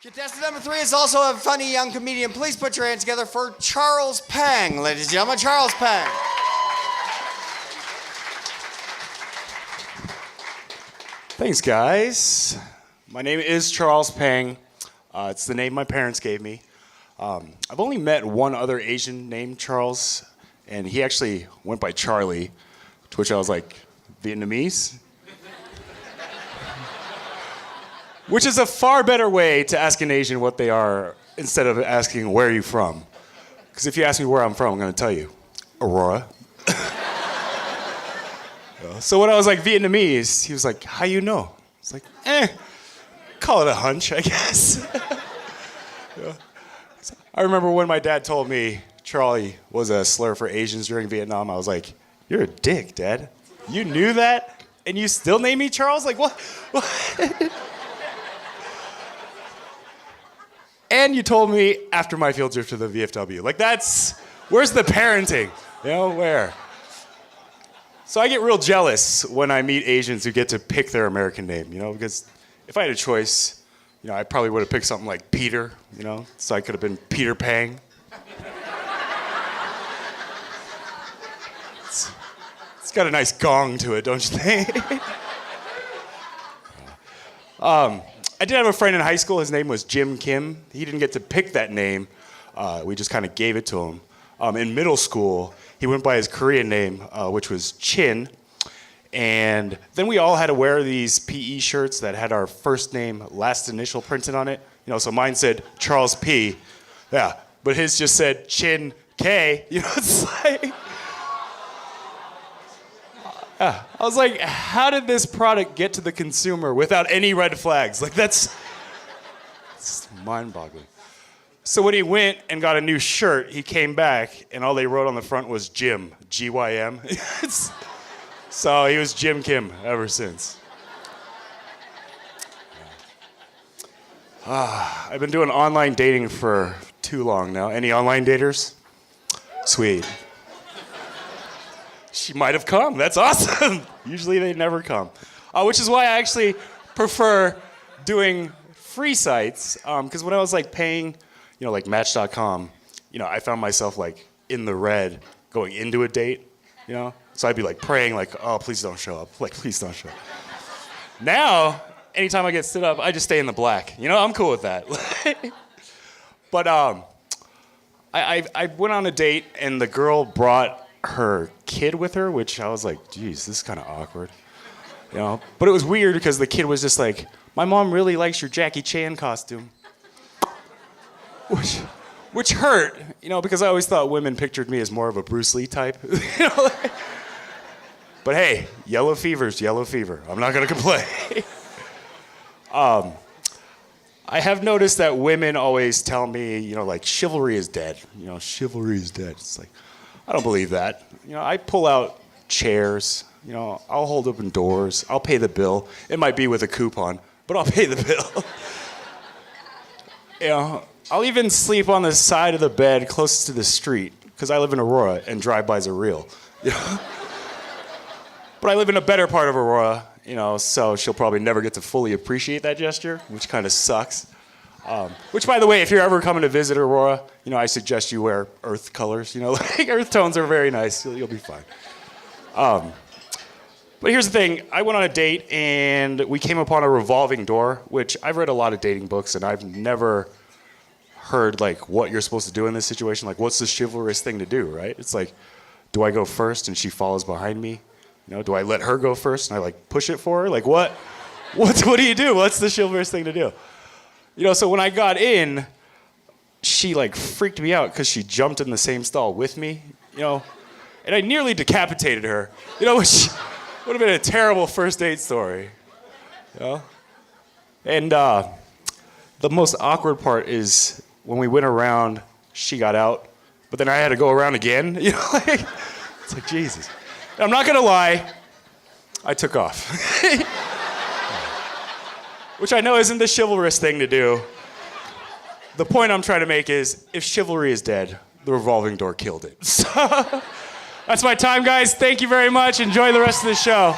Contestant number 3 is also a funny young comedian. Please put your hands together for Charles Pang, ladies and gentlemen. Charles Pang. Thanks, guys. My name is Charles Pang. It's the name my parents gave me. I've only met one other Asian named Charles, and he actually went by Charlie, to which I was like, Vietnamese? Which is a far better way to ask an Asian what they are instead of asking, where are you from? Because if you ask me where I'm from, I'm going to tell you, Aurora. So when I was like, Vietnamese, he was like, how you know? It's like, call it a hunch, I guess. I remember when my dad told me Charlie was a slur for Asians during Vietnam, I was like, you're a dick, Dad. You knew that? And you still name me Charles? Like, what? And you told me after my field trip to the VFW. Like, where's the parenting? You know, where? So I get real jealous when I meet Asians who get to pick their American name, you know, because if I had a choice, you know, I probably would have picked something like Peter, you know, so I could have been Peter Pang. It's got a nice gong to it, don't you think? I did have a friend in high school. His name was Jim Kim. He didn't get to pick that name. We just kind of gave it to him. In middle school, he went by his Korean name, which was Chin. And then we all had to wear these PE shirts that had our first name, last initial printed on it. You know, so mine said Charles P. Yeah, but his just said Chin K. You know, it's like... I was like, how did this product get to the consumer without any red flags? Like, it's mind-boggling. So when he went and got a new shirt, he came back, and all they wrote on the front was Jim, G-Y-M. So he was Jim Kim ever since. I've been doing online dating for too long now. Any online daters? Sweet. She might have come. That's awesome. Usually they never come. Which is why I actually prefer doing free sites. Because when I was like paying, you know, like Match.com, you know, I found myself like in the red going into a date, you know? So I'd be like praying like, oh, please don't show up. Like, please don't show up. Now, anytime I get stood up, I just stay in the black. You know, I'm cool with that. But I went on a date and the girl brought her kid with her, which I was like, geez, this is kind of awkward, you know? But it was weird because the kid was just like, my mom really likes your Jackie Chan costume. Which hurt, you know, because I always thought women pictured me as more of a Bruce Lee type. You know, like, but hey, yellow fever's yellow fever. I'm not gonna complain. I have noticed that women always tell me, you know, like, chivalry is dead. You know, chivalry is dead. It's like, I don't believe that. You know, I pull out chairs. You know, I'll hold open doors. I'll pay the bill. It might be with a coupon, but I'll pay the bill. You know, I'll even sleep on the side of the bed closest to the street because I live in Aurora and drive-bys are real. You know? But I live in a better part of Aurora, you know, so she'll probably never get to fully appreciate that gesture, which kind of sucks. Which, by the way, if you're ever coming to visit Aurora, you know, I suggest you wear earth colors. You know, like earth tones are very nice. You'll be fine. But here's the thing. I went on a date, and we came upon a revolving door, which I've read a lot of dating books, and I've never heard, like, what you're supposed to do in this situation. Like, what's the chivalrous thing to do, right? It's like, do I go first, and she follows behind me? You know, do I let her go first, and I, like, push it for her? Like, what do you do? What's the chivalrous thing to do? You know, so when I got in, she like freaked me out because she jumped in the same stall with me, you know, and I nearly decapitated her, you know, which would have been a terrible first date story, you know. And the most awkward part is when we went around, she got out, but then I had to go around again, you know, like, it's like, Jesus. And I'm not gonna lie, I took off. Which I know isn't the chivalrous thing to do. The point I'm trying to make is, if chivalry is dead, the revolving door killed it. So, that's my time, guys. Thank you very much. Enjoy the rest of the show.